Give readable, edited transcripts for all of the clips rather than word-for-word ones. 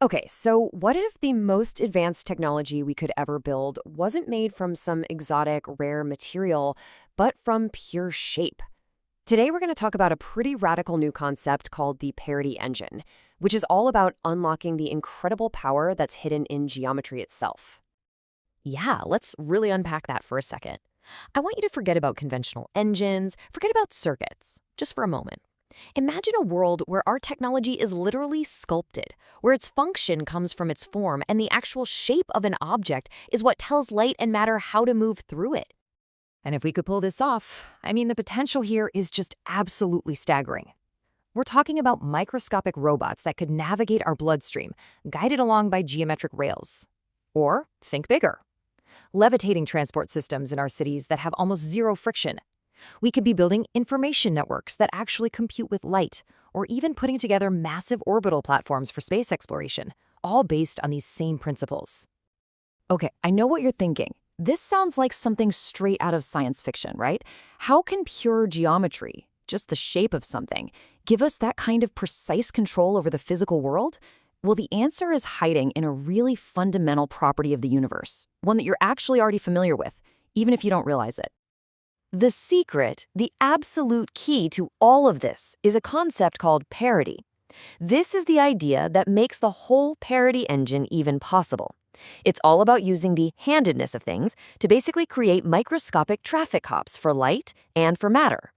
Okay, so what if the most advanced technology we could ever build wasn't made from some exotic, rare material, but from pure shape? Today, we're going to talk about a pretty radical new concept called the Parity Engine, which is all about unlocking the incredible power that's hidden in geometry itself. Yeah, let's really unpack that for a second. I want you to forget about conventional engines, forget about circuits, just for a moment. Imagine a world where our technology is literally sculpted, where its function comes from its form and the actual shape of an object is what tells light and matter how to move through it. And if we could pull this off, the potential here is just absolutely staggering. We're talking about microscopic robots that could navigate our bloodstream, guided along by geometric rails. Or think bigger, levitating transport systems in our cities that have almost zero friction. We could be building information networks that actually compute with light, or even putting together massive orbital platforms for space exploration, all based on these same principles. Okay, I know what you're thinking. This sounds like something straight out of science fiction, right? How can pure geometry, just the shape of something, give us that kind of precise control over the physical world? Well, the answer is hiding in a really fundamental property of the universe, one that you're actually already familiar with, even if you don't realize it. The secret, the absolute key to all of this, is a concept called parity. This is the idea that makes the whole parity engine even possible. It's all about using the handedness of things to basically create microscopic traffic cops for light and for matter.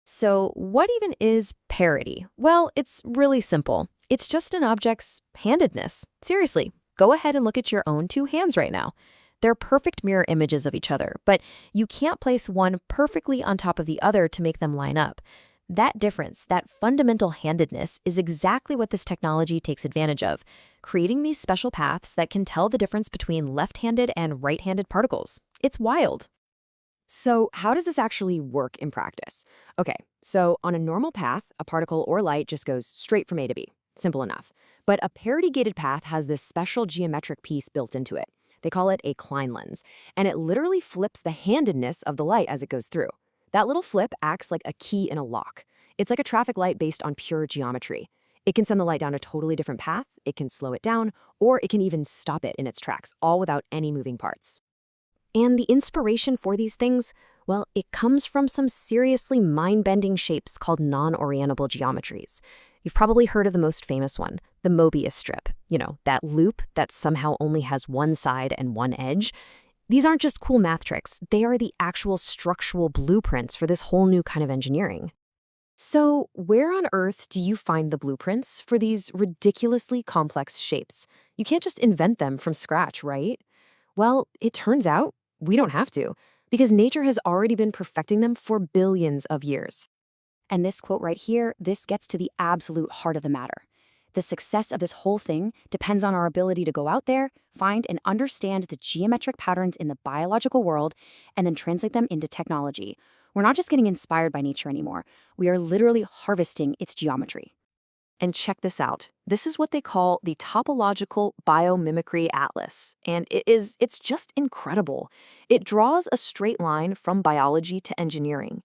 So, what even is parity? Well, it's really simple. It's just an object's handedness. Seriously, go ahead and look at your own two hands right now. They're perfect mirror images of each other, but you can't place one perfectly on top of the other to make them line up. That difference, that fundamental handedness, is exactly what this technology takes advantage of, creating these special paths that can tell the difference between left-handed and right-handed particles. It's wild. So, how does this actually work in practice? Okay, so on a normal path, a particle or light just goes straight from A to B. Simple enough. But a parity-gated path has this special geometric piece built into it. They call it a Klein lens, and it literally flips the handedness of the light as it goes through. That little flip acts like a key in a lock. It's like a traffic light based on pure geometry. It can send the light down a totally different path, it can slow it down, or it can even stop it in its tracks, all without any moving parts. And the inspiration for these things, well, it comes from some seriously mind-bending shapes called non-orientable geometries. You've probably heard of the most famous one, the Mobius strip. You know, that loop that somehow only has one side and one edge. These aren't just cool math tricks, they are the actual structural blueprints for this whole new kind of engineering. So, where on earth do you find the blueprints for these ridiculously complex shapes? You can't just invent them from scratch, right? Well, it turns out we don't have to, because nature has already been perfecting them for billions of years. And this quote right here, this gets to the absolute heart of the matter. The success of this whole thing depends on our ability to go out there, find and understand the geometric patterns in the biological world, and then translate them into technology. We're not just getting inspired by nature anymore. We are literally harvesting its geometry. And check this out. This is what they call the topological biomimicry atlas. And it's just incredible. It draws a straight line from biology to engineering.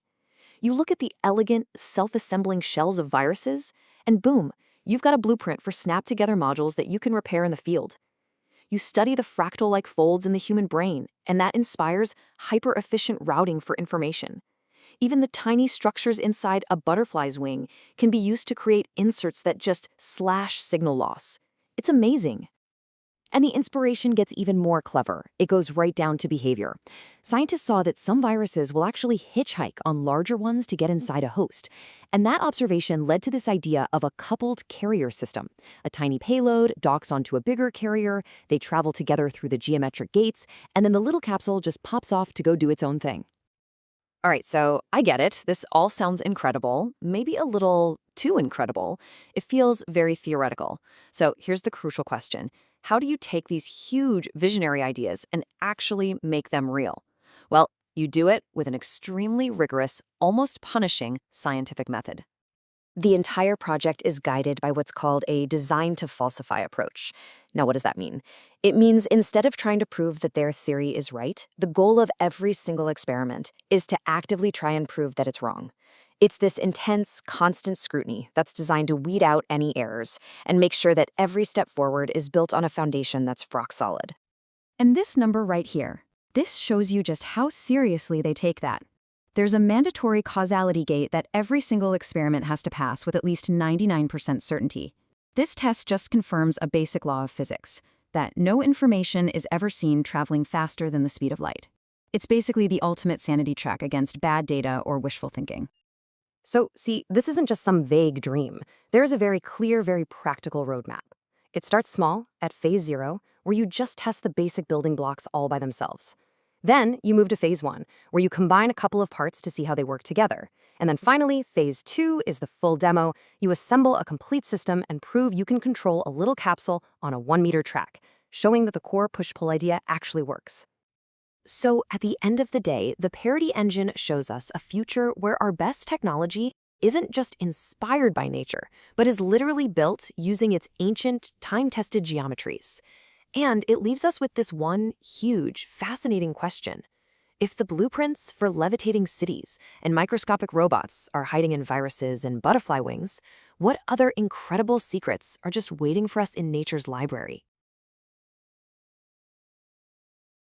You look at the elegant, self-assembling shells of viruses, and boom, you've got a blueprint for snap-together modules that you can repair in the field. You study the fractal-like folds in the human brain, and that inspires hyper-efficient routing for information. Even the tiny structures inside a butterfly's wing can be used to create inserts that just slash signal loss. It's amazing. And the inspiration gets even more clever. It goes right down to behavior. Scientists saw that some viruses will actually hitchhike on larger ones to get inside a host. And that observation led to this idea of a coupled carrier system. A tiny payload docks onto a bigger carrier, they travel together through the geometric gates, and then the little capsule just pops off to go do its own thing. All right, so I get it. This all sounds incredible, maybe a little too incredible. It feels very theoretical. So here's the crucial question. How do you take these huge visionary ideas and actually make them real? Well, you do it with an extremely rigorous, almost punishing scientific method. The entire project is guided by what's called a design to falsify approach. Now, what does that mean? It means instead of trying to prove that their theory is right, the goal of every single experiment is to actively try and prove that it's wrong. It's this intense, constant scrutiny that's designed to weed out any errors and make sure that every step forward is built on a foundation that's rock solid. And this number right here, this shows you just how seriously they take that. There's a mandatory causality gate that every single experiment has to pass with at least 99% certainty. This test just confirms a basic law of physics, that no information is ever seen traveling faster than the speed of light. It's basically the ultimate sanity check against bad data or wishful thinking. So, see, this isn't just some vague dream. There is a very clear, very practical roadmap. It starts small, at phase 0, where you just test the basic building blocks all by themselves. Then you move to phase 1, where you combine a couple of parts to see how they work together. And then finally, phase 2 is the full demo. You assemble a complete system and prove you can control a little capsule on a 1-meter track, showing that the core push-pull idea actually works. So at the end of the day, the Parity Engine shows us a future where our best technology isn't just inspired by nature, but is literally built using its ancient, time-tested geometries. And it leaves us with this one huge, fascinating question. If the blueprints for levitating cities and microscopic robots are hiding in viruses and butterfly wings, what other incredible secrets are just waiting for us in nature's library?